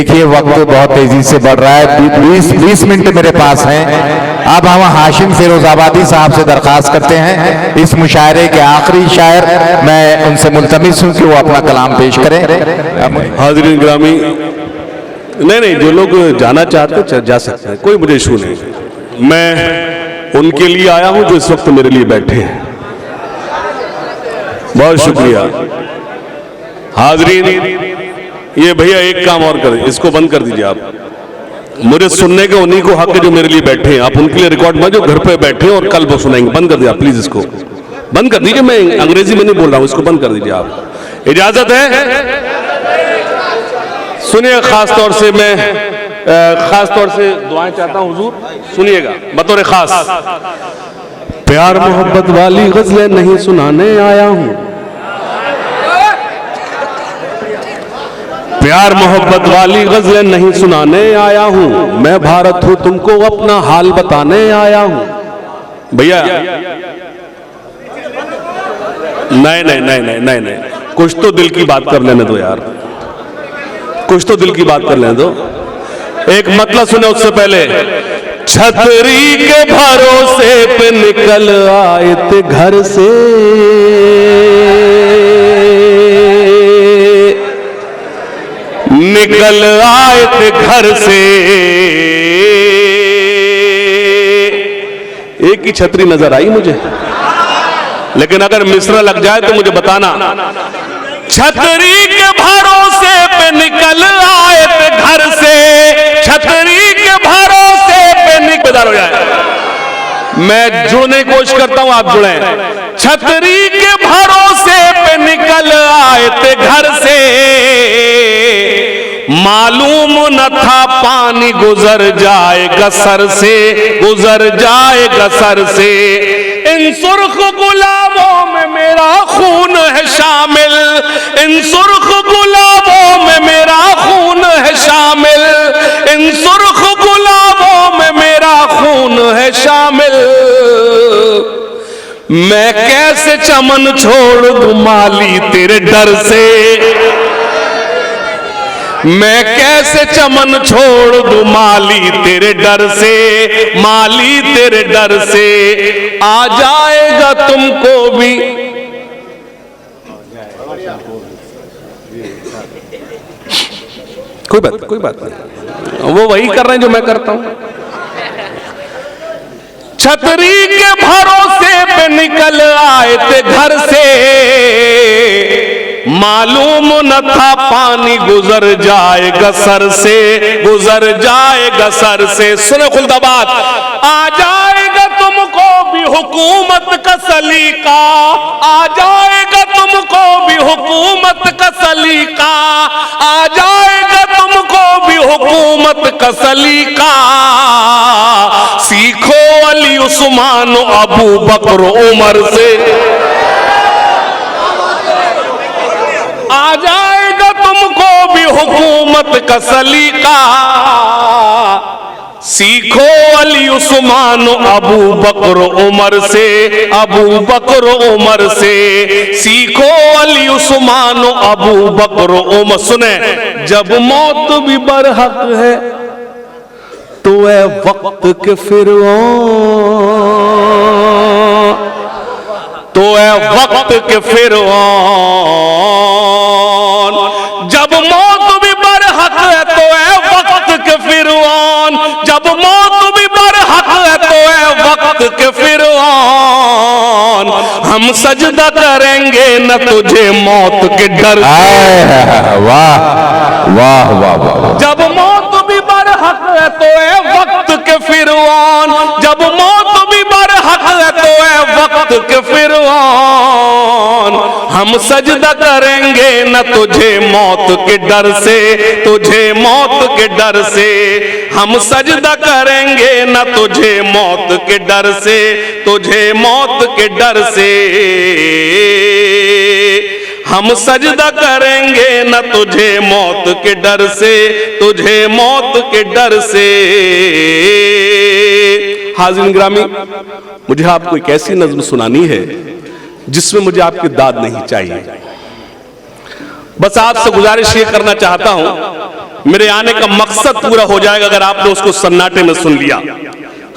देखिए वक्त बहुत तेजी से बढ़ रहा है, 20 मिनट मेरे पास हैं। अब हम हाशिम फिरोजाबादी साहब से दरखास्त करते हैं, इस मुशायरे के आखिरी शायर, मैं उनसे मुल्तमिस हूं कि वो अपना कलाम पेश करें। हाज़रीन ग्रामी, नहीं, जो लोग जाना चाहते जा सकते हैं, कोई मुझे इशू नहीं। मैं उनके लिए आया हूं जो इस वक्त मेरे लिए बैठे हैं। बहुत शुक्रिया। हाज़रीन, ये भैया एक काम और करें, इसको बंद कर दीजिए आप। मुझे सुनने के उन्हीं को हक है जो मेरे लिए बैठे हैं। आप उनके लिए रिकॉर्ड में जो घर पे बैठे हैं और कल वो सुनाएंगे, बंद कर दीजिए आप प्लीज, इसको बंद कर दीजिए। मैं अंग्रेजी में नहीं बोल रहा हूं, इसको बंद कर दीजिए आप। इजाजत है? सुनिए, खास तौर से मैं खास तौर से दुआएं चाहता हूं हुजूर, सुनिएगा बतौर खास। प्यार मोहब्बत वाली गजलें नहीं सुनाने आया हूं, प्यार मोहब्बत वाली गजलें नहीं सुनाने आया हूं, मैं भारत हूं तुमको अपना हाल बताने आया हूं। भैया नहीं, कुछ तो दिल की बात कर लेने दो यार, कुछ तो दिल की बात कर लेने दो। एक मतलब सुने उससे पहले। छतरी के भरोसे पे निकल आए थे घर से, निकल आए थे घर से, एक ही छतरी नजर आई मुझे, लेकिन अगर मिसरा लग जाए तो मुझे बताना। छतरी के भरोसे पे निकल आए थे घर से, छतरी के भरोसे पे निकल हो जाए। मैं जुड़ने की कोशिश करता हूं, आप जुड़े। छतरी के भरोसे पे निकल आए थे घर से, मालूम न था पानी गुजर जाएगा सर से, गुजर जाएगा सर से। इन सुर्ख गुलाबों में मेरा खून है शामिल, इन सुर्ख गुलाबों में मेरा खून है शामिल, इन सुर्ख गुलाबों में मेरा खून है शामिल। मैं कैसे चमन छोड़ दूं माली तेरे डर से, मैं कैसे चमन छोड़ दूं माली तेरे डर से, माली तेरे डर से। आ जाएगा तुमको भी, कोई बात नहीं, वो वही कर रहे हैं जो मैं करता हूं। छतरी के भरोसे पे निकल आए थे घर से, मालूम न था पानी गुजर जाएगा सर से, गुजर जाएगा सर से। सुनो खुल्दाबाद। आ जाएगा तुमको भी हुकूमत का सलीका, आ जाएगा तुमको भी हुकूमत का सलीका, आ जाएगा तुमको भी हुकूमत का सलीका। सीखो अली उस्मान अबू बकर उमर से, आ जाएगा तुमको भी हुकूमत का सलीका। सीखो अली उस्मान अबू बकर उमर से, अबू बकर उमर से। सीखो अली उस्मान अबू बकर उमर। सुने, जब मौत भी बरहक है तो है वक्त के फिरौन, तो है वक्त के फिरौन। जब मौत भी बरहक है तो है वक्त के फिरौन, जब मौत भी बरहक है तो है वक्त के फिरौन। हम सजदा करेंगे न तुझे मौत के डर से। वाह वाह वाह वाह। जब मौत भी बरहक है तो है वक्त के फिरौन, जब मौत भी बरहक है तो है वक्त के फिरौन। हम सजदा करेंगे न तुझे मौत के डर से, तुझे मौत के डर से। हम सजदा करेंगे न तुझे मौत के डर से, तुझे मौत के डर से। हम सजदा करेंगे न तुझे मौत के डर से, तुझे मौत के डर से। हाज़रीन ग्रामी, मुझे आपको एक ऐसी नज़्म सुनानी है जिसमें मुझे आपकी दाद नहीं चाहिए। बस आपसे गुजारिश ये करना चाहता हूं मेरे आने का मकसद पूरा हो जाएगा अगर आपने उसको सन्नाटे में सुन लिया।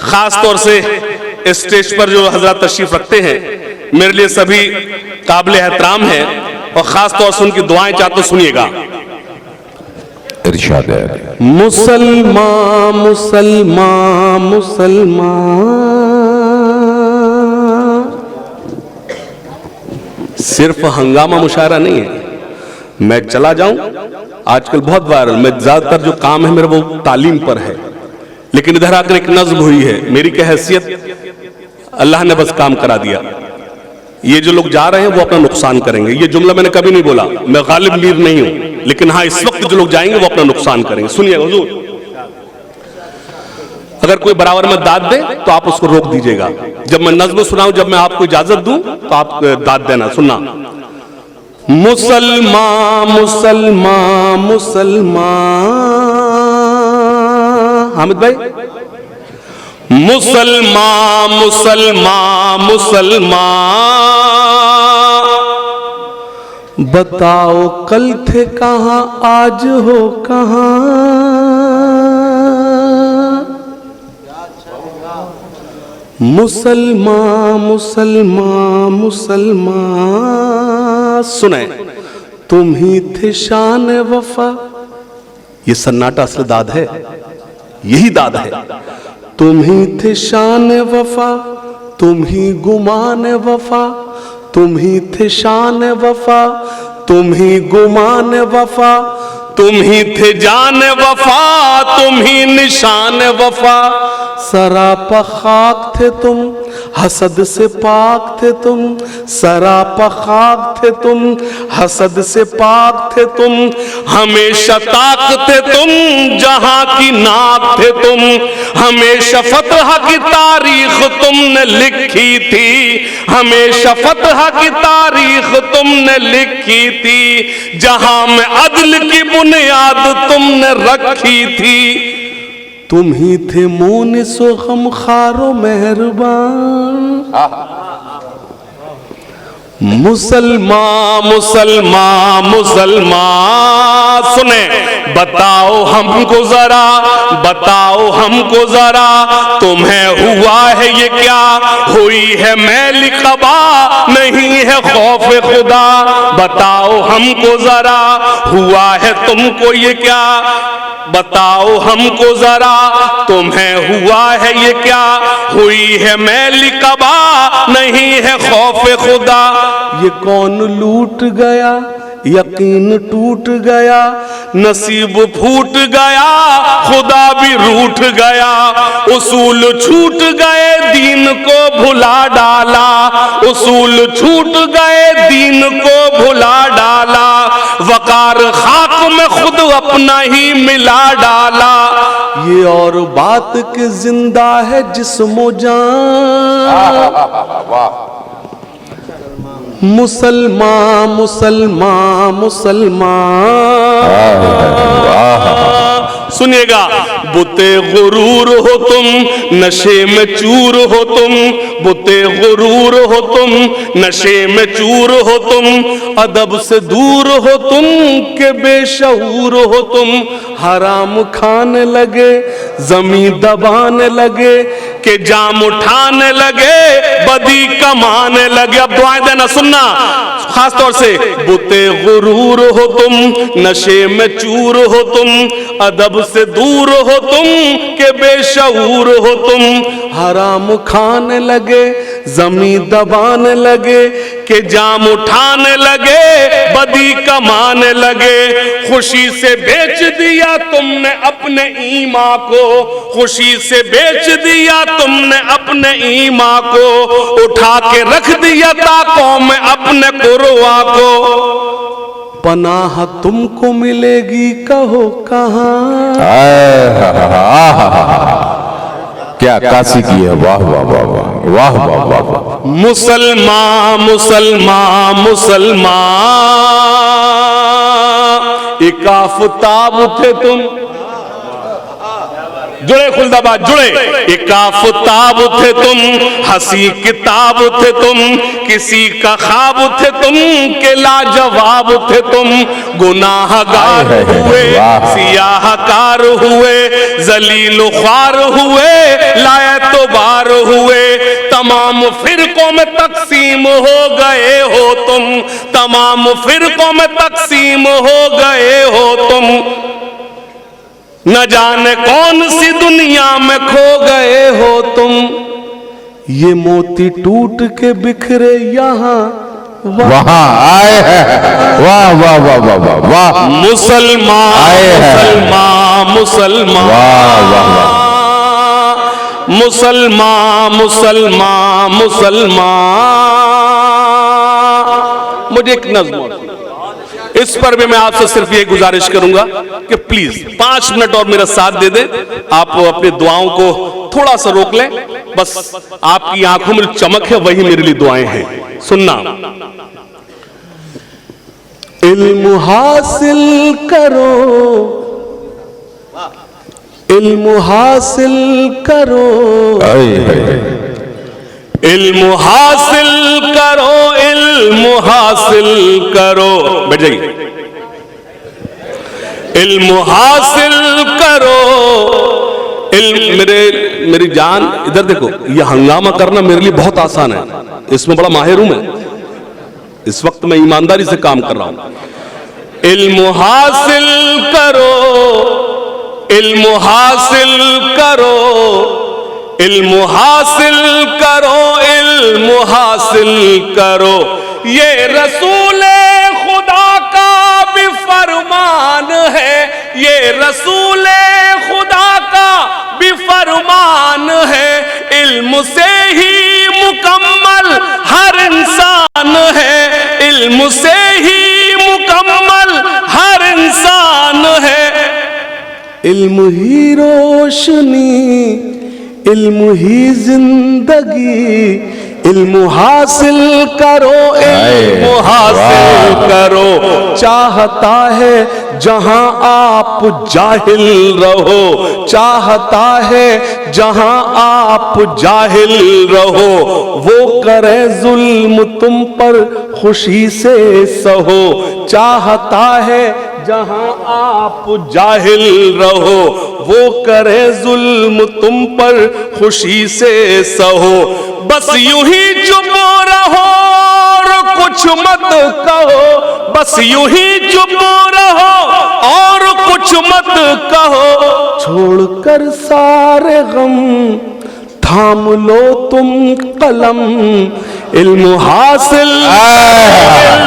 खास तौर से स्टेज पर जो हजरत तशरीफ रखते हैं मेरे लिए सभी काबिल एहतराम हैं और खास तौर से उनकी दुआएं चाहते सुनिएगा। इरशाद है। मुसलमान मुसलमान मुसलमान, सिर्फ हंगामा मुशायरा नहीं है। मैं चला जाऊं, आजकल बहुत वायरल, मैं ज्यादातर जो काम है मेरा वो तालीम पर है, लेकिन इधर आकर एक नज्म हुई है, मेरी क्या हैसियत, अल्लाह ने बस काम करा दिया। ये जो लोग जा रहे हैं वो अपना नुकसान करेंगे, ये जुमला मैंने कभी नहीं बोला, मैं गालिब मीर नहीं हूं, लेकिन हाँ इस वक्त जो लोग जाएंगे वो अपना नुकसान करेंगे। सुनिए हुजूर, अगर कोई बराबर में दाद दे तो आप उसको रोक दीजिएगा। जब मैं नज्म सुनाऊं, जब मैं आपको इजाजत दूं तो आप दाद देना। सुनना, मुसलमान मुसलमान मुसलमान, हामिद भाई, मुसलमान मुसलमान मुसलमान, बताओ कल थे कहां आज हो कहां। मुसलमान मुसलमान मुसलमान, सुने, तुम ही थे शान वफा, ये सन्नाटा असल दाद है, यही दाद है। तुम ही थे शान वफा, तुम ही गुमान वफा, तुम ही थे शान वफा, तुम ही गुमान वफा, तुम ही थे जान वफा, तुम ही निशान वफा। सरापा खाक थे तुम, हसद से पाक थे तुम, सरापा खाक थे तुम, हसद से पाक थे तुम, हमेशा ताक थे तुम, जहां की नाक थे तुम, हमेशा फतह की तारीख तुमने लिखी थी, हमेशा फतह की तारीख तुमने लिखी थी, जहां में अदल की बुनियाद तुमने रखी थी। तुम ही थे मोनिसो गमखारो मेहरबान। मुसलमान मुसलमान मुसलमान, सुने, बताओ हमको जरा, बताओ हमको जरा, तुम्हें हुआ है ये क्या, हुई है मैल कबा, नहीं है खौफ खुदा। बताओ हमको जरा, हुआ है तुमको ये क्या, बताओ हमको जरा, तुम्हें हुआ है ये क्या, हुई है मैल कबा, नहीं है खौफ खुदा। ये कौन लूट गया, यकीन टूट गया, नसीब फूट गया, खुदा भी रूठ गया, उसूल छूट गए, दीन को भुला डाला, उसूल छूट गए, दीन को भुला डाला, वकार खाक में खुद अपना ही मिला डाला। ये और बात के जिंदा है जिस्मो जान। मुसलमान मुसलमान मुसलमान, सुनिएगा, बुते गुरूर हो तुम, नशे में चूर हो तुम, बुते गुरूर हो तुम, नशे में चूर हो तुम, अदब से दूर हो तुम, के बेशऊर हो तुम, हराम खाने लगे, जमीन दबाने लगे, के जाम उठाने लगे, बदी कमाने लगे। अब दुआएं देना, सुनना खास तौर से, बुते गुरूर हो तुम, नशे में चूर हो तुम, अदब से दूर हो तुम, के बेशऊर हो तुम, हराम खाने लगे, जमीन दबाने लगे, के जाम उठाने लगे, बदी कमाने लगे। खुशी से बेच दिया तुमने अपने ईमान को, खुशी से बेच दिया तुमने अपने ईमान को, उठा के रख दिया ताकों में अपने कुरवा को। पनाह तुमको मिलेगी कहो कहां। क्या काशी की है, वाह वाह वाह वाह वाह वाह वाह। मुसलमान मुसलमान मुसलमान, एक आफताब थे तुम, जुड़े खुलदाबाद जुड़े। एक आफताब थे तुम, हंसी किताब थे तुम, किसी का ख्वाब थे तुम के लाजवाब थे तुम। गुनाहगार हुए, सियाहकार हुए, जलील ख्वार हुए, लायतबार हुए। तमाम फिरकों में तकसीम हो गए हो तुम, तमाम फिरकों में तकसीम हो गए हो तुम। न जाने कौन सी दुनिया में खो गए हो तुम। ये मोती टूट के बिखरे यहाँ वहां आए हैं। वाह वाह वाह वाह वाह वाह। मुसलमान आए हैं। मुसलमान मुसलमान वाह वाह वाह। मुसलमान मुसलमान मुसलमान। मुझे एक नज़्म, इस पर भी मैं आपसे सिर्फ ये गुजारिश करूंगा कि प्लीज 5 मिनट और मेरा साथ दे दें। आप अपनी दुआओं को थोड़ा सा रोक लें, बस आपकी आंखों में चमक है वही मेरे लिए दुआएं हैं। सुनना। इल्म हासिल करो, इल्म हासिल करो, इल्म हासिल करो, इल्म हासिल करो। बैठ जाइए। इल्म हासिल करो, इल्म। मेरी जान इधर देखो, यह हंगामा करना मेरे लिए बहुत आसान है, इसमें बड़ा माहिर हूं मैं। इस वक्त मैं ईमानदारी से काम कर रहा हूं। इल्म हासिल करो, इल्म हासिल करो, इल्म हासिल करो, इल्म हासिल करो। ये रसूल खुदा का भी फरमान है, ये रसूल खुदा का भी फरमान है। इल्म से ही मुकम्मल हर इंसान है, इल्म से ही मुकम्मल हर इंसान है। इल्म ही रोशनी, इल्म ही जिंदगी। इल्म हासिल करो, इल्म हासिल करो। चाहता है जहां आप जाहिल रहो, चाहता है जहां आप जाहिल रहो। वो करे जुल्म तुम पर खुशी से सहो, चाहता है जहां आप जाहिल रहो। वो करे जुल्म तुम पर खुशी से सहो। बस यूं ही चुप रहो और कुछ मत कहो, बस यूं ही चुप रहो और कुछ मत कहो। छोड़कर सारे गम थाम लो तुम कलम। इल्म हासिल,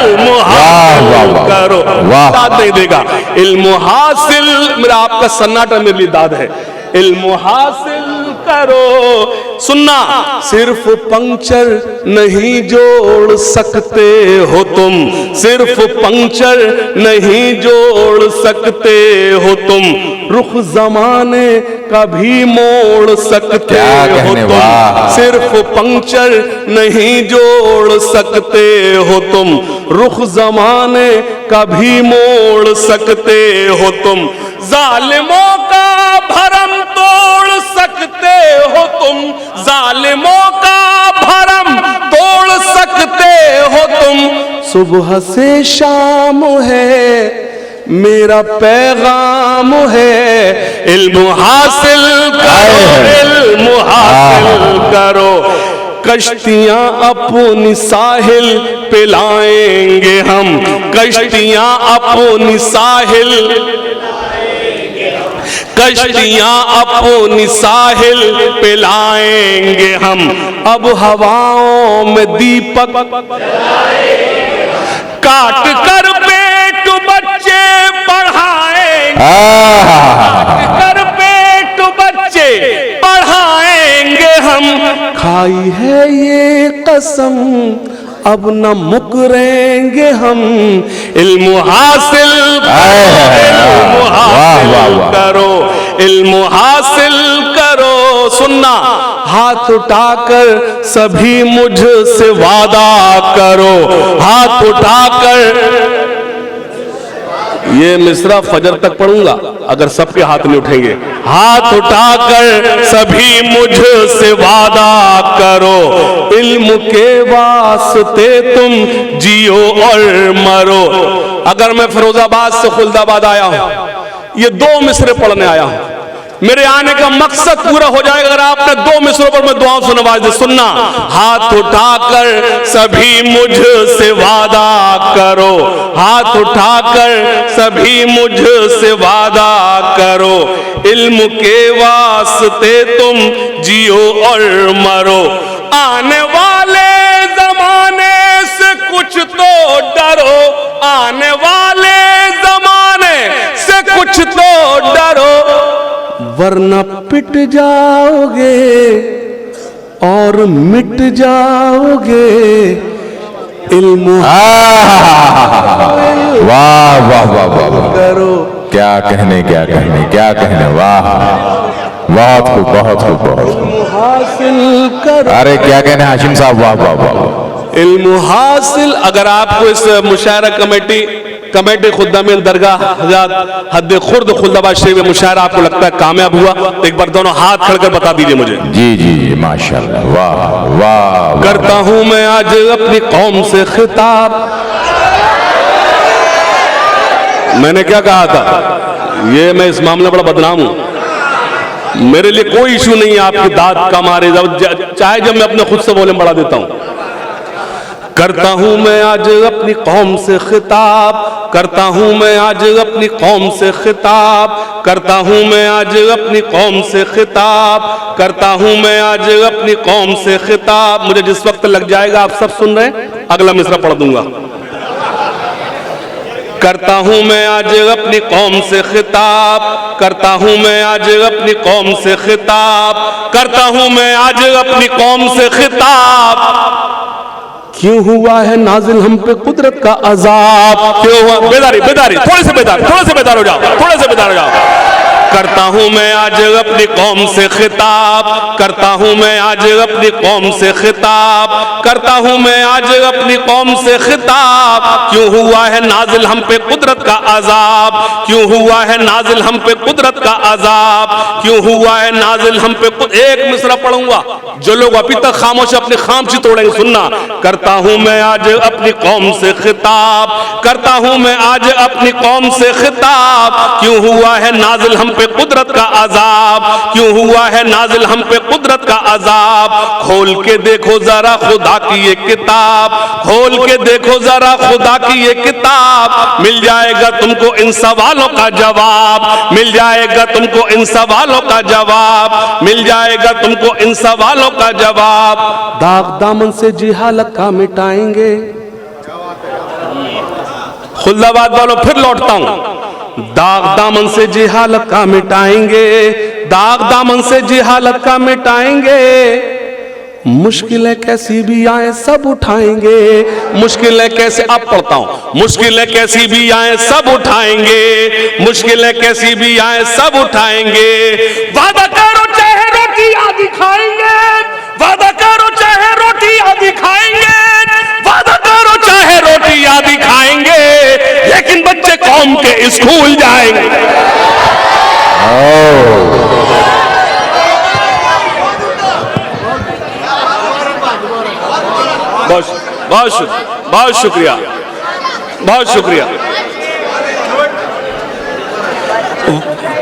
इल्म हासिल करो। दाद नहीं देगा। इल्म हासिल, मेरा आपका सन्नाटा मेरे लिए दाद है। इल्म हासिल करो। सुनना, सिर्फ पंक्चर नहीं जोड़ सकते हो तुम, सिर्फ पंक्चर नहीं जोड़ सकते हो तुम। रुख जमाने का भी मोड़ सकते हो तुम, सिर्फ पंक्चर नहीं जोड़ सकते हो तुम। रुख जमाने का भी मोड़ सकते हो तुम। जालिमों का भरम तोड़ सकते हो तुम, जालिमों का भरम तोड़ सकते हो तुम। सुबह से शाम है मेरा पैगाम है। इल्म हासिल करो, इल्म हासिल करो। कश्तियां अपनी साहिल पे लाएंगे हम, कश्तियां अपनी साहिल, कश्तियां अपनी साहिल पे लाएंगे हम। अब हवाओं में दीपक काट कर पेट बच्चे पढ़ाएंगे, काट कर पेट बच्चे पढ़ाएंगे हम। खाई है ये कसम अब न मुकरेंगे हम। इल्म हासिल करो, इल्म हासिल करो। सुनना, हाथ उठाकर सभी मुझसे वादा करो, हाथ उठाकर ये मिसरा फजर तक पढ़ूंगा अगर सबके हाथ नहीं उठेंगे। हाथ उठाकर सभी मुझसे वादा करो, इल्म के वास्ते तुम जियो और मरो। अगर मैं फिरोजाबाद से खुलदाबाद आया हूं, ये 2 मिसरे पढ़ने आया हूं, मेरे आने का मकसद पूरा हो जाएगा अगर आपने 2 मिसरों पर मैं दुआओं से नवाज दे। सुनना, हाथ उठाकर सभी मुझसे वादा करो, हाथ उठाकर सभी मुझसे वादा करो, इल्म के वास्ते तुम जियो और मरो। आने वाले जमाने से कुछ तो डरो, आने वाले जमाने से कुछ तो डरो, वरना पिट जाओगे और मिट जाओगे। इल्म वाह वाह वाह वाह, करो। क्या कहने क्या कहने क्या कहने, वाह, बहुत खूब बहुत खूब बहुत खूब। हासिल करो, अरे क्या कहने हाशिम साहब, वाह वाह वाह। इल्म हासिल। अगर आपको इस मुशायरा कमेटी खुद्दामीन दरगाह हज़रत हद खुर्द खुल्दाबाद शरीफ में मुशायरा आपको लगता है कामयाब हुआ तो एक बार दोनों हाथ खड़कर बता दीजिए मुझे। जी जी जी, माशाल्लाह, वाह वाह। करता हूं मैं आज अपनी कौम से खिताब। मैंने क्या कहा था, ये मैं इस मामले में बड़ा बदनाम हूं, मेरे लिए कोई इशू नहीं है आपकी दाद का मारे, चाहे जब मैं अपने खुद से बोले बढ़ा देता हूं। करता हूं मैं आज अपनी कौम से खिताब, करता हूं मैं आज अपनी कौम से खिताब, करता हूं मैं आज अपनी कौम से खिताब, करता हूं मैं आज अपनी कौम से खिताब। मुझे जिस वक्त लग जाएगा आप सब सुन रहे हैं, अगला मिसरा पढ़ दूंगा। करता हूं मैं आज अपनी कौम से खिताब, करता हूं मैं आज अपनी कौम से खिताब, करता हूं मैं आज अपनी कौम से खिताब। क्यों हुआ है नाजिल हम पे कुदरत का अजाब, क्यों हुआ, बेदारी बेदारी, थोड़े से बेदार हो जाओ, थोड़े से बेदार हो जाओ। करता हूं मैं आज अपनी कौम से खिताब, करता हूं मैं आज अपनी कौम से खिताब, करता हूं मैं आज अपनी कौम से खिताब। क्यों हुआ है नाजिल हम पे कुदरत का अजाब, क्यों हुआ है नाजिल हम पे कुदरत का अजाब, क्यों हुआ है नाजिल हम पे। एक मिसरा पढ़ूंगा, जो लोग अभी तक खामोश अपनी खामोशी तोड़ेंगे सुनना। करता हूं मैं आज अपनी कौम से खिताब, करता हूं मैं आज अपनी कौम से खिताब। क्यों हुआ है नाजिल हम पे कुदरत का अजाब, क्यों हुआ है नाजिल हम पे कुदरत का अजाब। खोल के देखो जरा खुदा की ये किताब, खोल के देखो जरा खुदा की ये किताब। मिल जाएगा तुमको इन सवालों का जवाब, मिल जाएगा तुमको इन सवालों का जवाब, मिल जाएगा तुमको इन सवालों का जवाब। दाग दामन से जिहालत का मिटाएंगे। खुल्दाबाद वालों फिर लौटता हूं, दाग दामन से जिहालत का मिटाएंगे, दाग दामन से जिहालत का मिटाएंगे। मुश्किलें कैसी भी आए सब उठाएंगे, मुश्किलें कैसे, अब पढ़ता हूं, मुश्किलें कैसी भी आए सब उठाएंगे, मुश्किलें कैसी भी आए सब उठाएंगे। वादा करो चाहे रोटी आदि खाएंगे, वादा करो चाहे रोटी आदि खाएंगे, वादा करो चाहे रोटी आदि खाएंगे, लेकिन बच्चे कौम के स्कूल जाएंगे। बहुत शुक्रिया, बहुत शुक्रिया।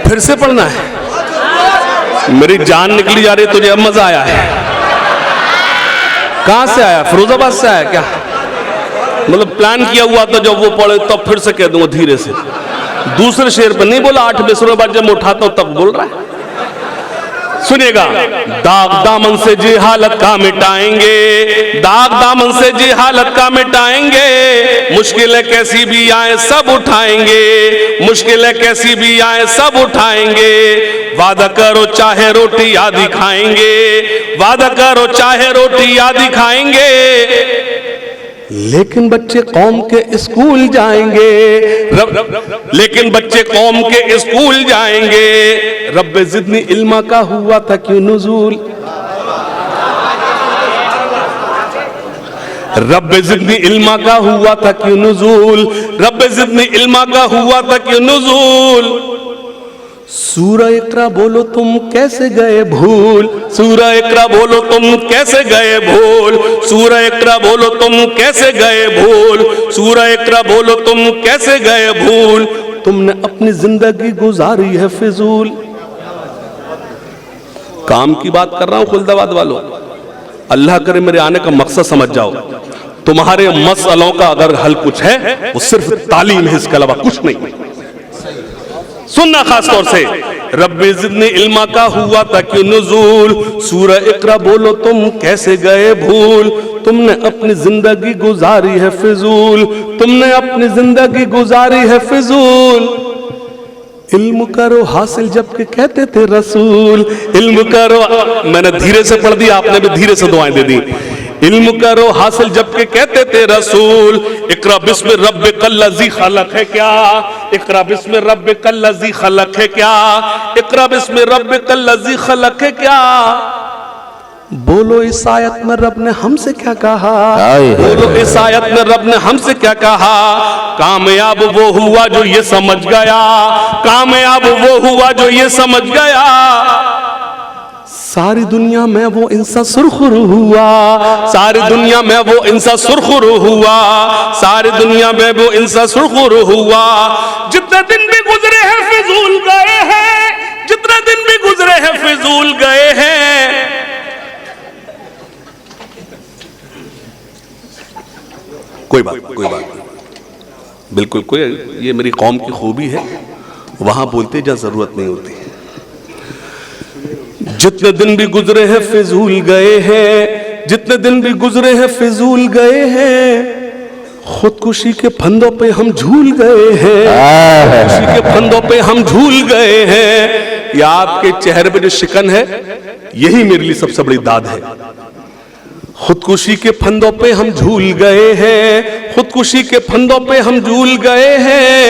फिर से पढ़ना है, मेरी जान निकली जा रही है, तुझे अब मजा आया है? कहां से आया, फिरोजाबाद से आया क्या? मतलब प्लान किया हुआ था, जब वो पढ़े तब फिर से कह दूंगा धीरे से। दूसरे शेर पर नहीं बोला, 8 मिसरों बाद जब मैं उठाता हूं तब बोल रहा है। सुनिएगा, दाग दामन से जिहालत का मिटाएंगे, दाग दामन से जिहालत का मिटाएंगे। मुश्किलें कैसी भी आए सब उठाएंगे, मुश्किलें कैसी भी आए सब उठाएंगे। वादा करो चाहे रोटी आदि खाएंगे, वादा करो चाहे रोटी आदि खाएंगे, लेकिन बच्चे कौम के स्कूल जाएंगे। लेकिन बच्चे कौम के स्कूल जाएंगे। रब्बे जिदनी इल्मा का हुआ था क्यों नुज़ूल, रब्बे ज़िदनी इल्मा का हुआ था क्यों नुज़ूल, रब्बे ज़िदनी इल्मा का हुआ था क्यों नुज़ूल। सूरह इक़रा बोलो तुम कैसे गए भूल, सूरह इक़रा बोलो तुम कैसे गए भूल, सूरह इक़रा बोलो तुम कैसे गए भूल, सूरह इक़रा बोलो तुम कैसे गए भूल। तुमने अपनी जिंदगी गुजारी है फिजूल। काम की बात कर रहा हूं खुलदाबाद वालों, अल्लाह करे मेरे आने का मकसद समझ जाओ। तुम्हारे मसलों का अगर हल कुछ है वो सिर्फ तालीम है, इसके अलावा कुछ नहीं। सुनना खास तौर से, रब्बे ज़िदनी इल्मा का हुआ था क्यों नुज़ूल, सूरह इक़रा बोलो तुम कैसे गए भूल। तुमने अपनी जिंदगी गुजारी है फिजूल, तुमने अपनी जिंदगी गुजारी है फिजूल। इल्म करो हासिल जबकि कहते थे रसूल, इल्म करो, मैंने धीरे से पढ़ दिया, आपने भी धीरे से दुआएं दे दी। इल्म करो हासिल जबकि कहते थे रसूल। इक़रा बिस्मि रब्बिकल्लज़ी खलक़ है क्या, इक़रा बिस्मि रब्बिकल्लज़ी खलक़ है क्या, इक़रा बिस्मि रब्बिकल्लज़ी खलक़ है क्या। बोलो इस आयत में रब ने हमसे क्या कहा, बोलो इस आयत में रब ने हमसे क्या कहा। कामयाब वो हुआ जो ये समझ गया, कामयाब वो हुआ जो ये समझ गया। सारी दुनिया में वो इंसान सुरखरू हुआ, सारी दुनिया में वो इंसान सुरखरू हुआ, सारी दुनिया में वो इंसान सुरखरू हुआ। जितने दिन भी गुजरे हैं फिजूल गए हैं, जितने दिन भी गुजरे हैं फिजूल गए हैं। कोई बात बिल्कुल, कोई, ये मेरी कौम की खूबी है, वहां बोलते जहां जरूरत नहीं होती। जितने दिन भी गुजरे हैं फिजूल गए हैं, जितने दिन भी गुजरे हैं फिजूल गए हैं। खुदकुशी के फंदों पे हम झूल गए हैं, खुदकुशी के फंदों पे हम झूल गए हैं। या आपके चेहरे पे जो शिकन है यही मेरे लिए सबसे बड़ी दाद है। खुदकुशी के फंदों पे हम झूल गए हैं, खुदकुशी के फंदों पे हम झूल गए हैं।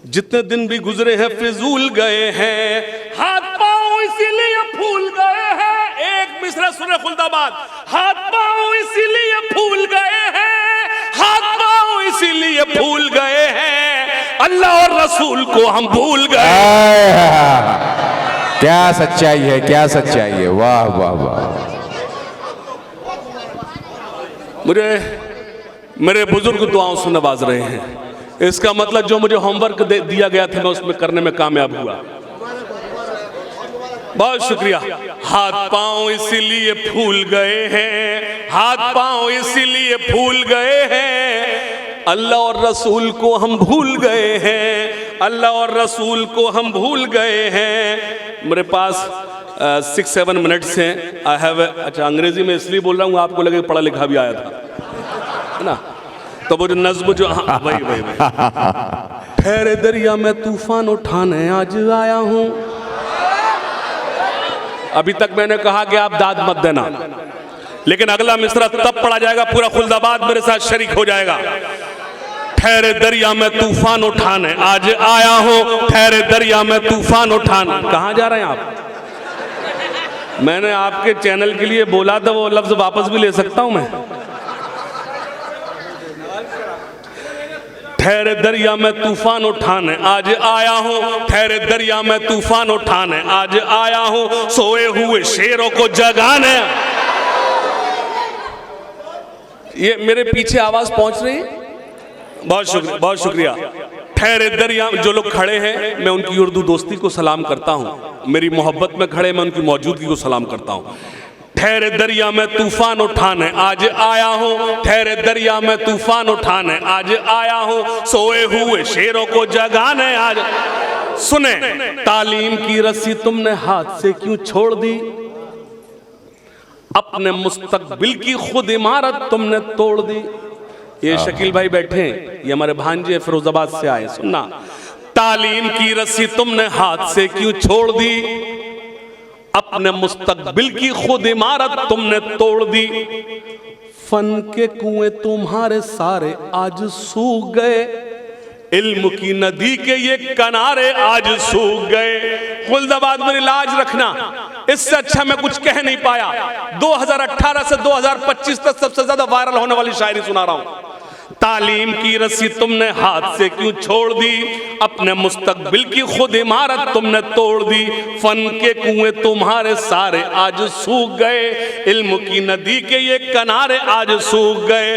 जितने दिन भी गुजरे हैं फिजूल गए हैं, हाथ पांव इसीलिए फूल गए हैं। एक मिसरा सुने खुलदाबाद, हाथ पांव इसीलिए फूल गए हैं, हाथ पांव इसीलिए फूल गए हैं। अल्लाह और रसूल को हम भूल गए। क्या सच्चाई है, क्या सच्चाई है, वाह वाह वाह। मुझे मेरे बुजुर्ग दुआओं से नवाज रहे हैं, इसका मतलब जो मुझे होमवर्क दिया गया था मैं उसमें करने में कामयाब हुआ। बहुत शुक्रिया। हाथ पांव इसीलिए फूल गए हैं, हाथ पांव इसीलिए फूल गए हैं। अल्लाह और रसूल को हम भूल गए हैं, अल्लाह और रसूल को हम भूल गए हैं। मेरे पास 6-7 मिनट्स हैं। आई हैव, अच्छा अंग्रेजी में इसलिए बोल रहा हूँ आपको लगे पढ़ा लिखा भी आया था, है ना। तो वो जो नज्म जो, हाँ वही ठहरे दरिया में तूफान उठाने आज आया हूँ। अभी तक मैंने कहा कि आप दाद मत देना, लेकिन अगला मिसरा तब पढ़ा जाएगा पूरा खुलदाबाद मेरे साथ शरीक हो जाएगा। ठहरे दरिया में तूफान उठाने आज आया हूँ, ठहरे दरिया में तूफान उठाने। कहाँ जा रहे हैं आप? मैंने आपके चैनल के लिए बोला था, वो लफ्ज वापस भी ले सकता हूं मैं। ठहरे दरिया में तूफान उठाने आज आया हूं, ठहरे दरिया में तूफान उठाने आज आया हूं। सोए हुए शेरों को जगाने। ये मेरे पीछे आवाज पहुंच रही है? बहुत शुक्रिया, बहुत शुक्रिया। ठहरे दरिया, जो लोग खड़े हैं मैं उनकी उर्दू दोस्ती को सलाम करता हूं, मेरी मोहब्बत में खड़े मैं उनकी मौजूदगी को सलाम करता हूं। ठहरे दरिया में तूफान उठाने आज आया हूं, ठहरे दरिया में तूफान उठाने आज आया हूं। सोए हुए शेरों को जगाने आज। सुने, तालीम की रस्सी तुमने हाथ से क्यों छोड़ दी, अपने मुस्तकबिल की खुद इमारत तुमने तोड़ दी। ये शकील भाई बैठे हैं, ये हमारे भांजे फिरोजाबाद से आए। सुनना, तालीम की रस्सी तुमने हाथ से क्यों छोड़ दी, अपने मुस्तकबिल की खुद इमारत तुमने तोड़ दी। फन के कुएं तुम्हारे सारे आज सूख गए, इल्म की नदी के ये किनारे आज सूख गए। खुलदाबाद में लाज रखना, इससे अच्छा मैं कुछ कह नहीं पाया। 2018 से 2025 तक सबसे ज्यादा वायरल होने वाली शायरी सुना रहा हूं। तालीम की रस्सी तुमने हाथ से क्यों छोड़ दी, अपने मुस्तकबिल की खुद इमारत तुमने तोड़ दी। फन के कुएं तुम्हारे सारे आज सूख गए, इल्म की नदी के ये किनारे आज सूख गए।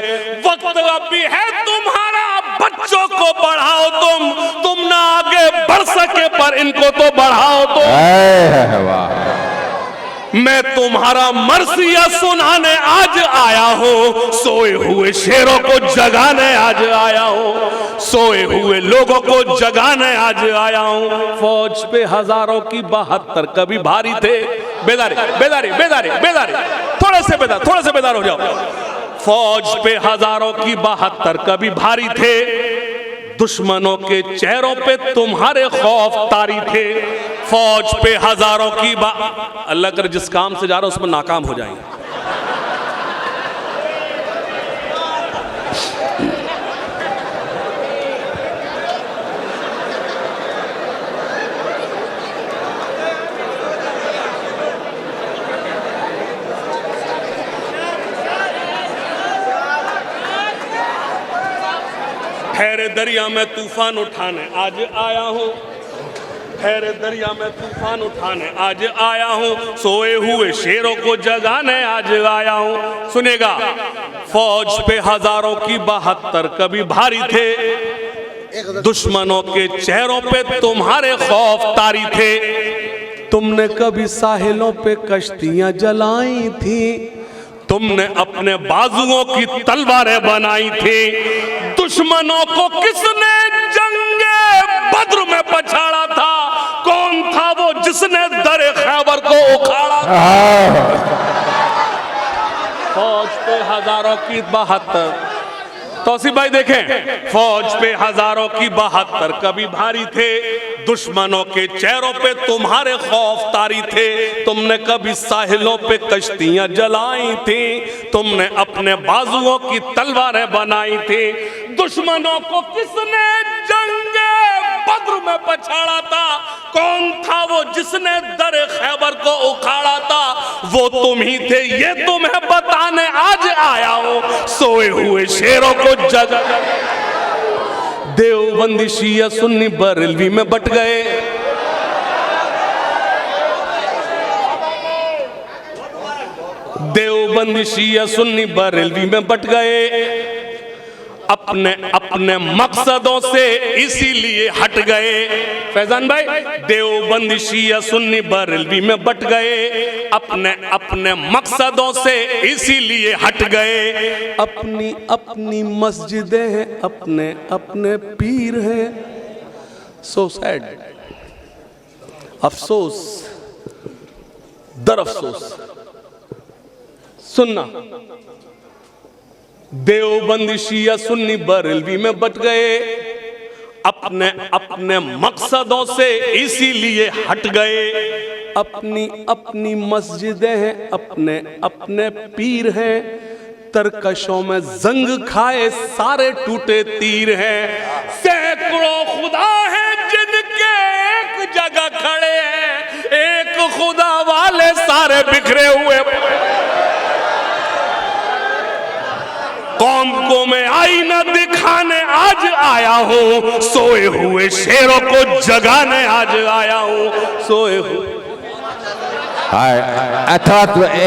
वक्त अभी है तुम्हारा, बच्चों को पढ़ाओ तुम ना आगे बढ़ सके पर इनको तो बढ़ाओ तुम। मैं तुम्हारा मर्सिया सुनाने आज आया हूं, सोए हुए शेरों को जगाने आज आया हूं, सोए हुए लोगों को जगाने आज आया हूं। फौज पे हजारों की 72 कभी भारी थे। बेदारी बेदारी बेदारी बेदारी, थोड़े से बेदार हो जाओ। फौज पे हजारों की 72 कभी भारी थे, दुश्मनों के चेहरों पे तुम्हारे खौफ तारी थे। फौज पे हजारों की अल्लाह कर जिस काम से जा रहा हूं उसमें नाकाम हो जाएंगे। ठहरे दरिया में तूफान उठाने आज आया हूं, ठहरे दरिया में तूफान उठाने आज आया हूं, सोए हुए शेरों को जगाने आज आया हूं। सुनेगा, फौज पे हजारों की 72 कभी भारी थे, दुश्मनों के चेहरों पे तुम्हारे खौफ तारी थे। तुमने कभी साहिलों पे कश्तियां जलाई थी, तुमने अपने बाजुओं की तलवारें बनाई थी। दुश्मनों को किसने जंगे बद्र में पछाड़ा था, कौन था वो जिसने दरे खैबर को उखाड़ा था। फौज पे हजारों की 72, तौसीफ भाई देखें, फौज पे हजारों की 72 कभी भारी थे, दुश्मनों के चेहरों पे तुम्हारे खौफ तारी थे। तुमने कभी साहिलों पे कश्तियां जलाई थी, तुमने अपने बाजुओं की तलवारें बनाई थी। दुश्मनों को किसने जंगे बद्र में पछाड़ा था, कौन था वो जिसने दरे खैबर को उखाड़ा था। वो तुम ही थे ये तुम्हें बताने आज आया हूं, सोए हुए शेरों को जगा। देवबंदी शिया सुन्नी बरेलवी में बट गए, देवबंदी शिया सुन्नी बरेलवी में बट गए। अपने अपने मकसदों से इसीलिए हट गए। फैजान भाई, देवबंदी शिया सुन्नी बरेलवी में बट गए, अपने अपने मकसदों से इसीलिए हट गए। अपनी अपनी मस्जिदें हैं, अपने अपने पीर हैं। सो सैड, अफसोस दर अफसोस। सुनना, देवबंदी शिया सुन्नी बरेलवी में बट गए, अपने अपने मकसदों से इसीलिए हट गए। अपनी अपनी मस्जिदें हैं, अपने अपने पीर हैं। तरकशों में जंग खाए सारे टूटे तीर हैं। सैकड़ों खुदा हैं जिनके एक जगह खड़े हैं, एक खुदा वाले सारे बिखरे हुए। कौम को मैं आईना दिखाने आज आया हूं, सोए हुए शेरों को जगाने आज आया हूं, सोए हुए। अर्थात